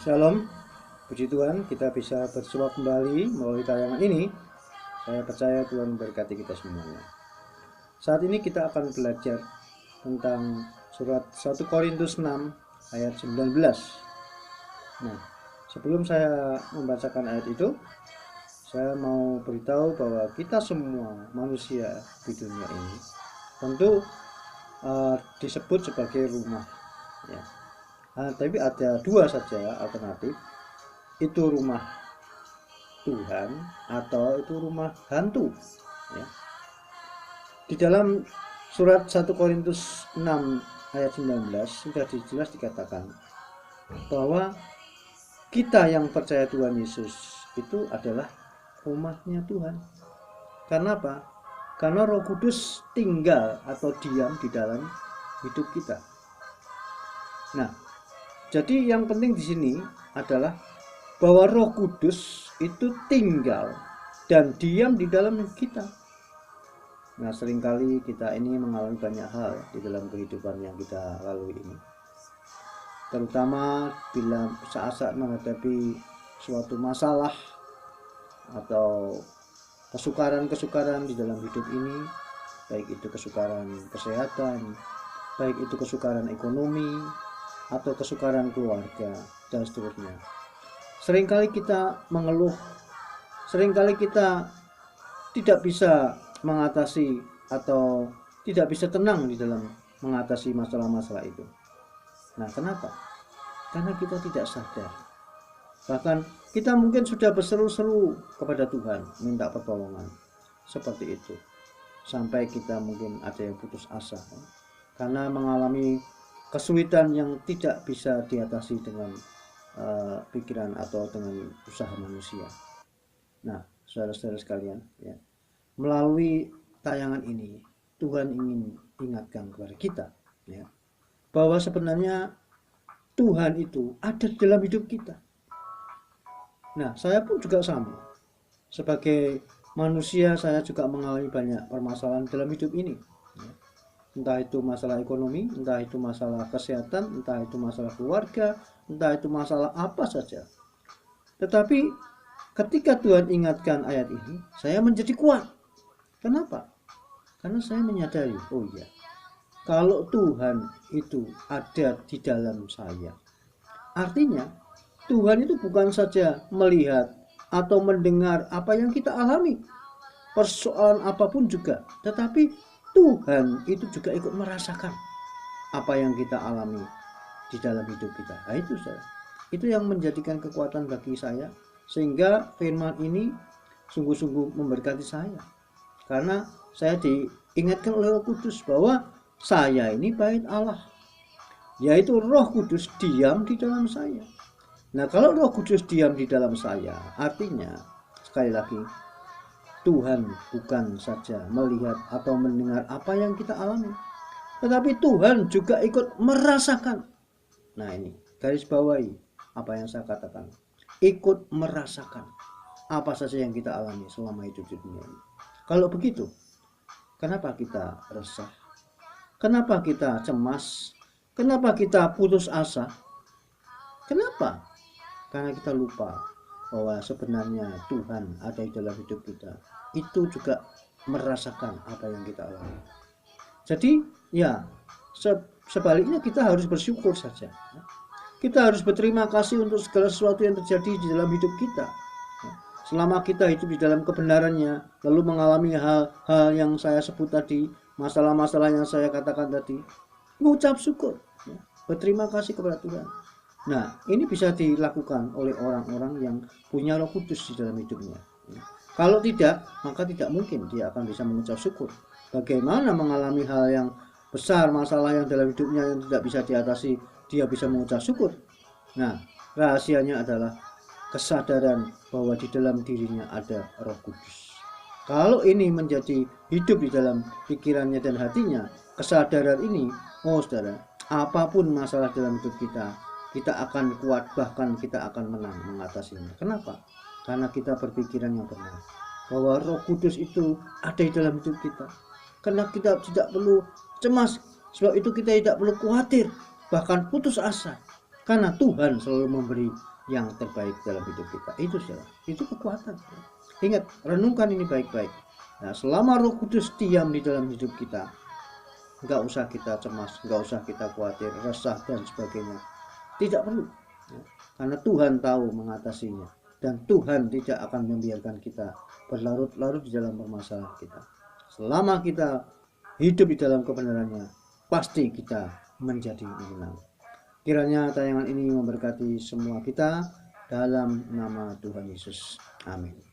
Shalom, puji Tuhan kita bisa bersua kembali melalui tayangan ini. Saya percaya Tuhan memberkati kita semuanya. Saat ini kita akan belajar tentang surat 1 Korintus 6 ayat 19. Nah, sebelum saya membacakan ayat itu, saya mau beritahu bahwa kita semua manusia di dunia ini tentu disebut sebagai rumah, ya. Tapi ada dua saja alternatif, itu rumah Tuhan atau itu rumah hantu, ya. Di dalam surat 1 Korintus 6 ayat 19 sudah jelas dikatakan bahwa kita yang percaya Tuhan Yesus itu adalah rumahnya Tuhan. Karena apa? Karena Roh Kudus tinggal atau diam di dalam hidup kita. Nah, jadi yang penting di sini adalah bahwa Roh Kudus itu tinggal dan diam di dalam kita. Nah, seringkali kita ini mengalami banyak hal di dalam kehidupan yang kita lalui ini. Terutama bila saat-saat menghadapi suatu masalah atau kesukaran-kesukaran di dalam hidup ini, baik itu kesukaran kesehatan, baik itu kesukaran ekonomi, atau kesukaran keluarga, dan seterusnya. Seringkali kita mengeluh, seringkali kita tidak bisa mengatasi atau tidak bisa tenang di dalam mengatasi masalah-masalah itu. Nah, kenapa? Karena kita tidak sadar. Bahkan kita mungkin sudah berseru-seru kepada Tuhan, minta pertolongan. Seperti itu. Sampai kita mungkin ada yang putus asa, karena mengalami kesulitan yang tidak bisa diatasi dengan pikiran atau dengan usaha manusia. Nah, saudara-saudara sekalian, ya, melalui tayangan ini Tuhan ingin ingatkan kepada kita, ya, bahwa sebenarnya Tuhan itu ada di dalam hidup kita. Nah, saya pun juga sama. Sebagai manusia, saya juga mengalami banyak permasalahan dalam hidup ini, ya. Entah itu masalah ekonomi, entah itu masalah kesehatan, entah itu masalah keluarga, entah itu masalah apa saja. Tetapi ketika Tuhan ingatkan ayat ini, saya menjadi kuat. Kenapa? Karena saya menyadari, oh iya, kalau Tuhan itu ada di dalam saya, artinya Tuhan itu bukan saja melihat atau mendengar apa yang kita alami, persoalan apapun juga, tetapi Tuhan itu juga ikut merasakan apa yang kita alami di dalam hidup kita. Nah, itu saudara, itu yang menjadikan kekuatan bagi saya, sehingga firman ini sungguh-sungguh memberkati saya, karena saya diingatkan oleh Roh Kudus bahwa saya ini bait Allah, yaitu Roh Kudus diam di dalam saya. Nah, kalau Roh Kudus diam di dalam saya, artinya sekali lagi Tuhan bukan saja melihat atau mendengar apa yang kita alami, tetapi Tuhan juga ikut merasakan. Nah, ini garis bawahi apa yang saya katakan, ikut merasakan apa saja yang kita alami selama hidup di dunia ini. Kalau begitu, kenapa kita resah? Kenapa kita cemas? Kenapa kita putus asa? Kenapa? Karena kita lupa bahwa sebenarnya Tuhan ada di dalam hidup kita, itu juga merasakan apa yang kita alami. Jadi ya, sebaliknya kita harus bersyukur saja. Kita harus berterima kasih untuk segala sesuatu yang terjadi di dalam hidup kita. Selama kita hidup di dalam kebenarannya, lalu mengalami hal-hal yang saya sebut tadi, masalah-masalah yang saya katakan tadi, mengucap syukur, berterima kasih kepada Tuhan. Nah, ini bisa dilakukan oleh orang-orang yang punya Roh Kudus di dalam hidupnya. Kalau tidak, maka tidak mungkin dia akan bisa mengucap syukur. Bagaimana mengalami hal yang besar, masalah yang dalam hidupnya yang tidak bisa diatasi, dia bisa mengucap syukur? Nah, rahasianya adalah kesadaran bahwa di dalam dirinya ada Roh Kudus. Kalau ini menjadi hidup di dalam pikirannya dan hatinya, kesadaran ini, oh saudara, apapun masalah dalam hidup kita akan kuat, bahkan kita akan menang mengatasinya. Kenapa? Karena kita berpikiran yang benar, bahwa Roh Kudus itu ada di dalam hidup kita. Karena kita tidak perlu cemas, sebab itu kita tidak perlu khawatir, bahkan putus asa. Karena Tuhan selalu memberi yang terbaik dalam hidup kita. Itu saudara, itu kekuatan. Ingat, renungkan ini baik-baik. Nah, selama Roh Kudus diam di dalam hidup kita, nggak usah kita cemas, nggak usah kita khawatir, resah dan sebagainya. Tidak perlu, ya. Karena Tuhan tahu mengatasinya, dan Tuhan tidak akan membiarkan kita berlarut-larut di dalam permasalahan kita. Selama kita hidup di dalam kebenarannya, pasti kita menjadi menang. Kiranya tayangan ini memberkati semua kita dalam nama Tuhan Yesus. Amin.